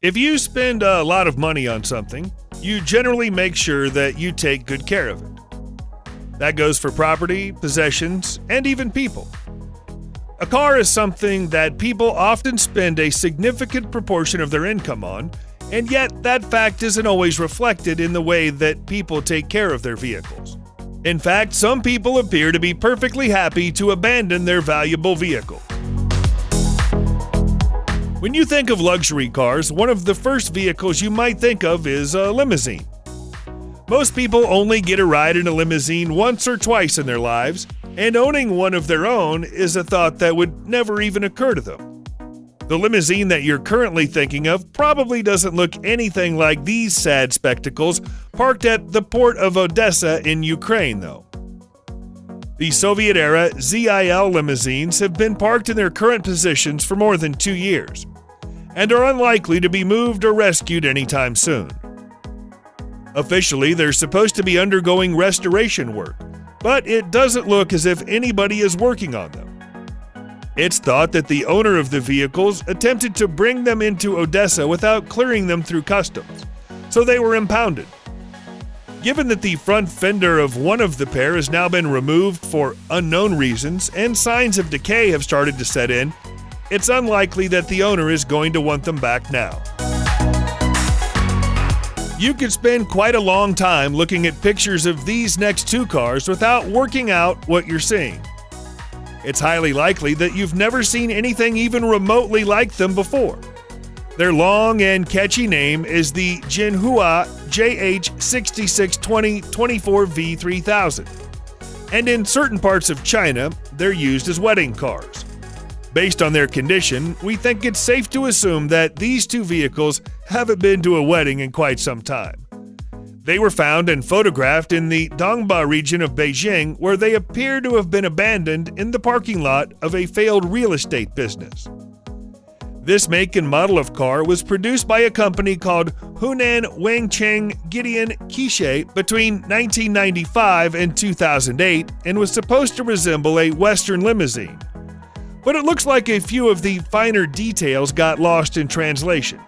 If you spend a lot of money on something, you generally make sure that you take good care of it. That goes for property, possessions, and even people. A car is something that people often spend a significant proportion of their income on, and yet that fact isn't always reflected in the way that people take care of their vehicles. In fact, some people appear to be perfectly happy to abandon their valuable vehicle. When you think of luxury cars, one of the first vehicles you might think of is a limousine. Most people only get a ride in a limousine once or twice in their lives, and owning one of their own is a thought that would never even occur to them. The limousine that you're currently thinking of probably doesn't look anything like these sad spectacles parked at the port of Odessa in Ukraine, though. The Soviet-era ZIL limousines have been parked in their current positions for more than 2 years, and are unlikely to be moved or rescued anytime soon. Officially, they're supposed to be undergoing restoration work, but it doesn't look as if anybody is working on them. It's thought that the owner of the vehicles attempted to bring them into Odessa without clearing them through customs, so they were impounded. Given that the front fender of one of the pair has now been removed for unknown reasons and signs of decay have started to set in, it's unlikely that the owner is going to want them back now. You could spend quite a long time looking at pictures of these next two cars without working out what you're seeing. It's highly likely that you've never seen anything even remotely like them before. Their long and catchy name is the Jinhua JH6620-24V3000, and in certain parts of China, they're used as wedding cars. Based on their condition, we think it's safe to assume that these two vehicles haven't been to a wedding in quite some time. They were found and photographed in the Dongbei region of Beijing, where they appear to have been abandoned in the parking lot of a failed real estate business. This make and model of car was produced by a company called Hunan Wangcheng Gideon Qishi between 1995 and 2008 and was supposed to resemble a Western limousine. But it looks like a few of the finer details got lost in translation.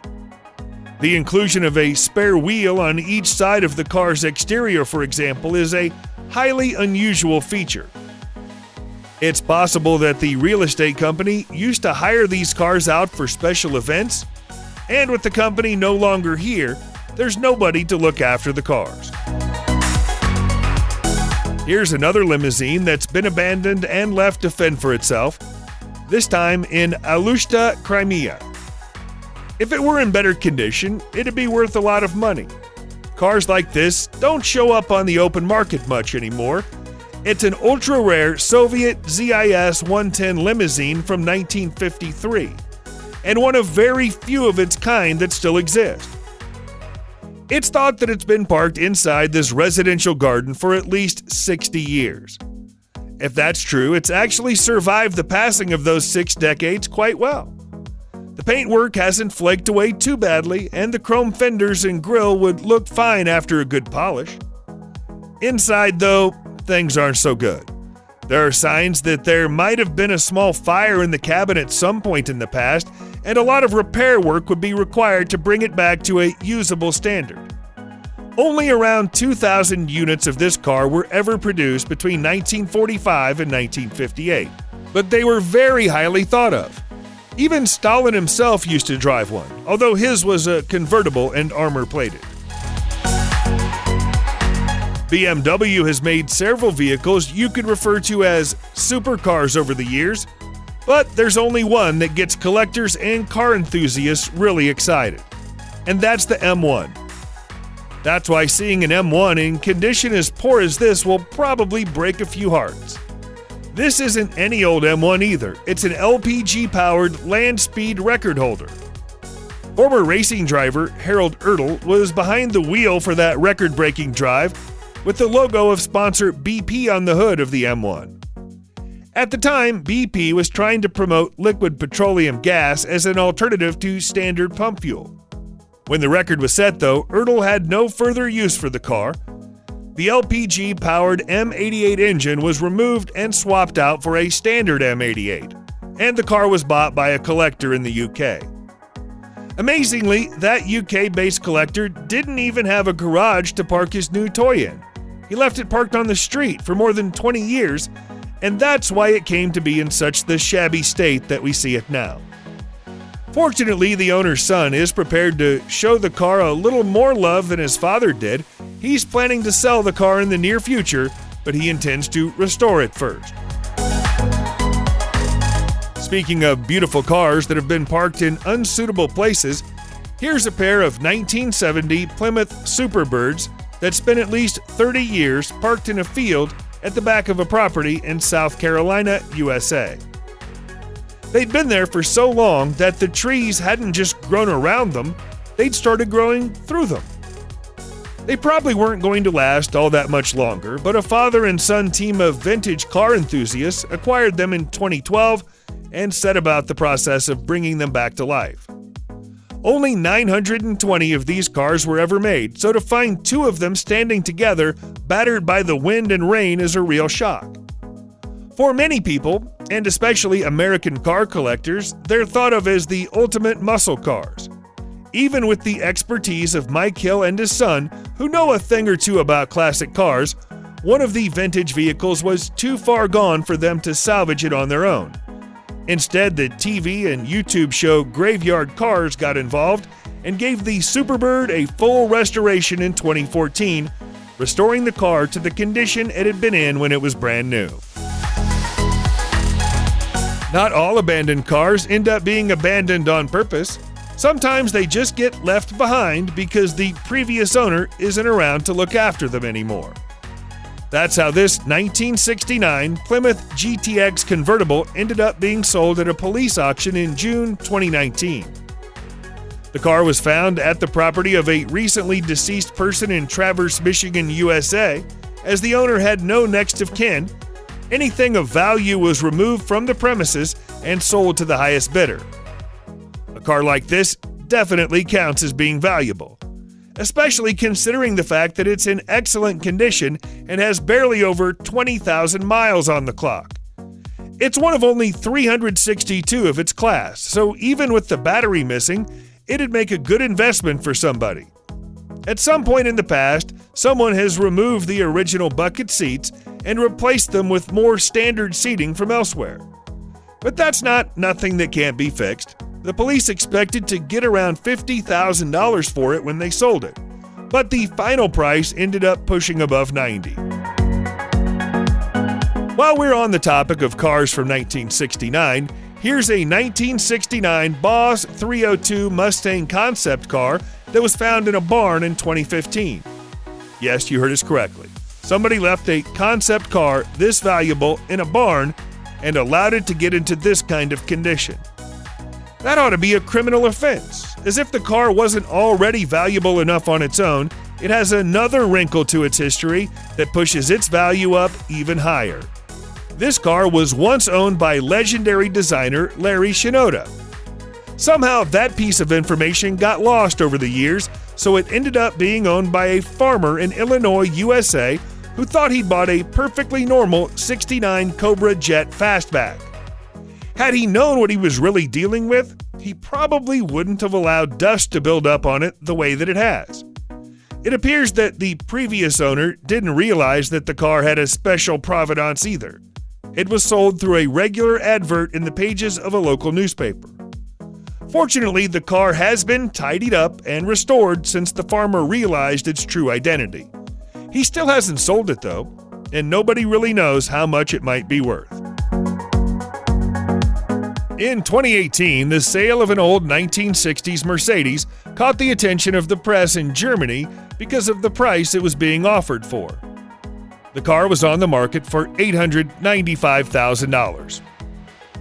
The inclusion of a spare wheel on each side of the car's exterior, for example, is a highly unusual feature. It's possible that the real estate company used to hire these cars out for special events, and with the company no longer here, there's nobody to look after the cars. Here's another limousine that's been abandoned and left to fend for itself, this time in Alushta, Crimea. If it were in better condition, it'd be worth a lot of money. Cars like this don't show up on the open market much anymore. It's an ultra-rare Soviet ZIS 110 limousine from 1953, and one of very few of its kind that still exist. It's thought that it's been parked inside this residential garden for at least 60 years. If that's true, it's actually survived the passing of those 6 decades quite well. The paintwork hasn't flaked away too badly, and the chrome fenders and grille would look fine after a good polish. Inside, though, things aren't so good. There are signs that there might have been a small fire in the cabin at some point in the past, and a lot of repair work would be required to bring it back to a usable standard. Only around 2,000 units of this car were ever produced between 1945 and 1958, but they were very highly thought of. Even Stalin himself used to drive one, although his was a convertible and armor-plated. BMW has made several vehicles you could refer to as supercars over the years, but there's only one that gets collectors and car enthusiasts really excited, and that's the M1. That's why seeing an M1 in condition as poor as this will probably break a few hearts. This isn't any old M1 either. It's an LPG-powered land speed record holder. Former racing driver Harold Ertl was behind the wheel for that record-breaking drive, with the logo of sponsor BP on the hood of the M1. At the time, BP was trying to promote liquid petroleum gas as an alternative to standard pump fuel. When the record was set, though, Ertl had no further use for the car. The LPG-powered M88 engine was removed and swapped out for a standard M88, and the car was bought by a collector in the UK. Amazingly, that UK-based collector didn't even have a garage to park his new toy in. He left it parked on the street for more than 20 years, and that's why it came to be in such the shabby state that we see it now. Fortunately, the owner's son is prepared to show the car a little more love than his father did. He's planning to sell the car in the near future, but he intends to restore it first. Speaking of beautiful cars that have been parked in unsuitable places, here's a pair of 1970 Plymouth Superbirds that's been at least 30 years parked in a field at the back of a property in South Carolina, USA. They'd been there for so long that the trees hadn't just grown around them, they'd started growing through them. They probably weren't going to last all that much longer, but a father and son team of vintage car enthusiasts acquired them in 2012 and set about the process of bringing them back to life. Only 920 of these cars were ever made, so to find two of them standing together, battered by the wind and rain, is a real shock. For many people, and especially American car collectors, they're thought of as the ultimate muscle cars. Even with the expertise of Mike Hill and his son, who know a thing or two about classic cars, one of the vintage vehicles was too far gone for them to salvage it on their own. Instead, the TV and YouTube show Graveyard Cars got involved and gave the Superbird a full restoration in 2014, restoring the car to the condition it had been in when it was brand new. Not all abandoned cars end up being abandoned on purpose. Sometimes they just get left behind because the previous owner isn't around to look after them anymore. That's how this 1969 Plymouth GTX convertible ended up being sold at a police auction in June 2019. The car was found at the property of a recently deceased person in Traverse, Michigan, USA, as the owner had no next of kin. Anything of value was removed from the premises and sold to the highest bidder. A car like this definitely counts as being valuable, especially considering the fact that it's in excellent condition and has barely over 20,000 miles on the clock. It's one of only 362 of its class, so even with the battery missing, it'd make a good investment for somebody. At some point in the past, someone has removed the original bucket seats and replaced them with more standard seating from elsewhere. But that's nothing that can't be fixed. The police expected to get around $50,000 for it when they sold it, but the final price ended up pushing above $90,000. While we're on the topic of cars from 1969, here's a 1969 Boss 302 Mustang concept car that was found in a barn in 2015. Yes, you heard us correctly. Somebody left a concept car this valuable in a barn and allowed it to get into this kind of condition. That ought to be a criminal offense. As if the car wasn't already valuable enough on its own, it has another wrinkle to its history that pushes its value up even higher. This car was once owned by legendary designer Larry Shinoda. Somehow that piece of information got lost over the years, so it ended up being owned by a farmer in Illinois, USA, who thought he'd bought a perfectly normal '69 Cobra Jet fastback. Had he known what he was really dealing with, he probably wouldn't have allowed dust to build up on it the way that it has. It appears that the previous owner didn't realize that the car had a special provenance either. It was sold through a regular advert in the pages of a local newspaper. Fortunately, the car has been tidied up and restored since the farmer realized its true identity. He still hasn't sold it though, and nobody really knows how much it might be worth. In 2018, the sale of an old 1960s Mercedes caught the attention of the press in Germany because of the price it was being offered for. The car was on the market for $895,000.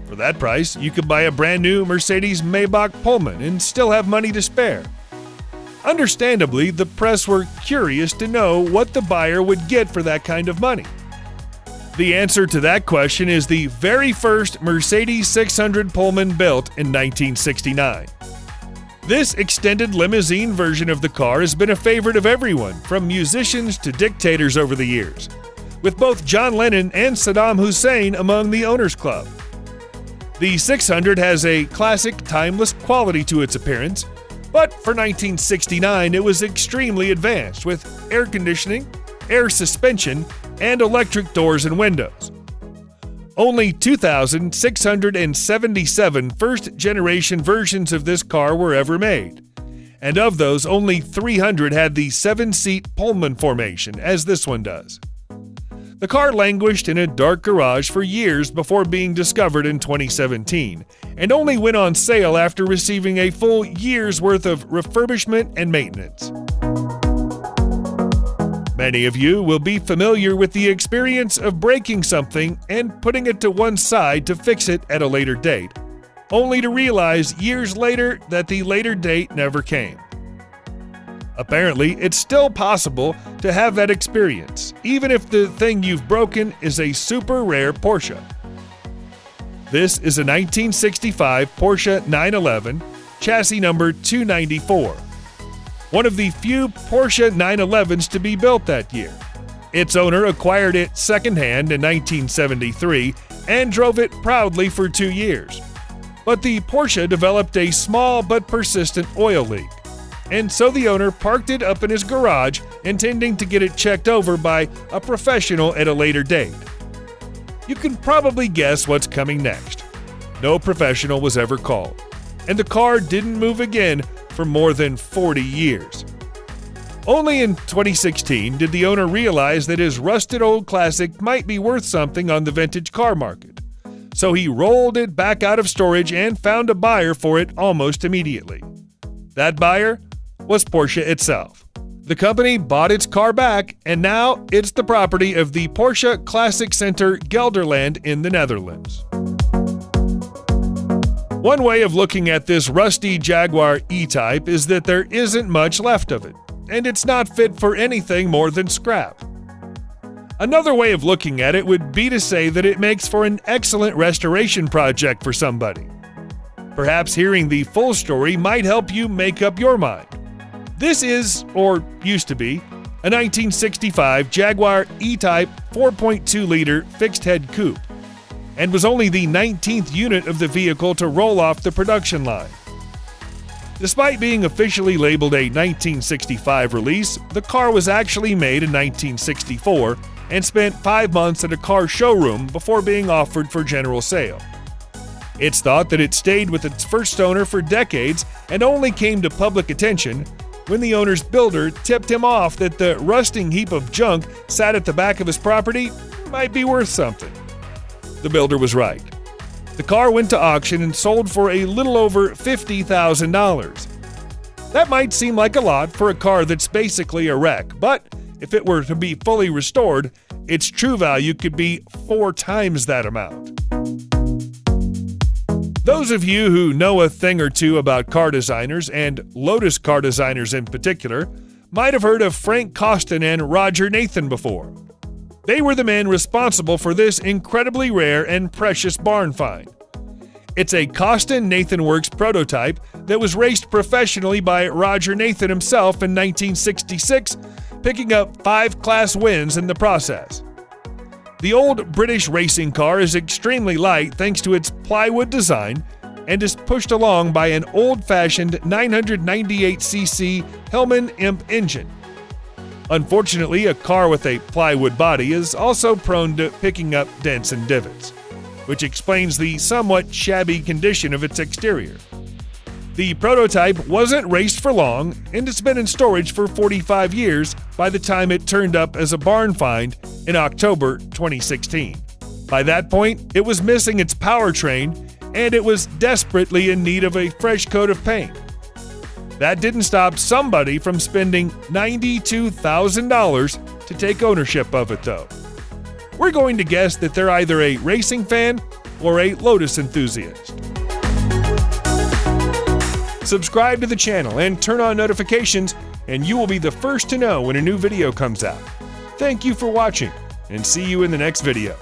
For that price, you could buy a brand new Mercedes Maybach Pullman and still have money to spare. Understandably, the press were curious to know what the buyer would get for that kind of money. The answer to that question is the very first Mercedes 600 Pullman built in 1969. This extended limousine version of the car has been a favorite of everyone, from musicians to dictators over the years, with both John Lennon and Saddam Hussein among the owners' club. The 600 has a classic, timeless quality to its appearance. But for 1969, it was extremely advanced with air conditioning, air suspension, and electric doors and windows. Only 2,677 first-generation versions of this car were ever made, and of those, only 300 had the 7-seat Pullman formation, as this one does. The car languished in a dark garage for years before being discovered in 2017, and only went on sale after receiving a full year's worth of refurbishment and maintenance. Many of you will be familiar with the experience of breaking something and putting it to one side to fix it at a later date, only to realize years later that the later date never came. Apparently, it's still possible to have that experience, even if the thing you've broken is a super rare Porsche. This is a 1965 Porsche 911, chassis number 294. One of the few Porsche 911s to be built that year. Its owner acquired it secondhand in 1973 and drove it proudly for 2 years. But the Porsche developed a small but persistent oil leak, and so the owner parked it up in his garage, intending to get it checked over by a professional at a later date. You can probably guess what's coming next. No professional was ever called, and the car didn't move again for more than 40 years. Only in 2016 did the owner realize that his rusted old classic might be worth something on the vintage car market. So he rolled it back out of storage and found a buyer for it almost immediately. That buyer was Porsche itself. The company bought its car back, and now it's the property of the Porsche Classic Center Gelderland in the Netherlands. One way of looking at this rusty Jaguar E-Type is that there isn't much left of it, and it's not fit for anything more than scrap. Another way of looking at it would be to say that it makes for an excellent restoration project for somebody. Perhaps hearing the full story might help you make up your mind. This is, or used to be, a 1965 Jaguar E-Type 4.2-liter fixed-head coupe, and was only the 19th unit of the vehicle to roll off the production line. Despite being officially labeled a 1965 release, the car was actually made in 1964 and spent 5 months at a car showroom before being offered for general sale. It's thought that it stayed with its first owner for decades and only came to public attention when the owner's builder tipped him off that the rusting heap of junk sat at the back of his property might be worth something. The builder was right. The car went to auction and sold for a little over $50,000. That might seem like a lot for a car that's basically a wreck, but if it were to be fully restored, its true value could be 4 times that amount. Those of you who know a thing or two about car designers, and Lotus car designers in particular, might have heard of Frank Costin and Roger Nathan before. They were the men responsible for this incredibly rare and precious barn find. It's a Costin-Nathan Works prototype that was raced professionally by Roger Nathan himself in 1966, picking up 5 class wins in the process. The old British racing car is extremely light thanks to its plywood design and is pushed along by an old-fashioned 998cc Hillman Imp engine. Unfortunately, a car with a plywood body is also prone to picking up dents and divots, which explains the somewhat shabby condition of its exterior. The prototype wasn't raced for long, and it's been in storage for 45 years by the time it turned up as a barn find in October 2016. By that point, it was missing its powertrain, and it was desperately in need of a fresh coat of paint. That didn't stop somebody from spending $92,000 to take ownership of it, though. We're going to guess that they're either a racing fan or a Lotus enthusiast. Subscribe to the channel and turn on notifications, and you will be the first to know when a new video comes out. Thank you for watching, and see you in the next video.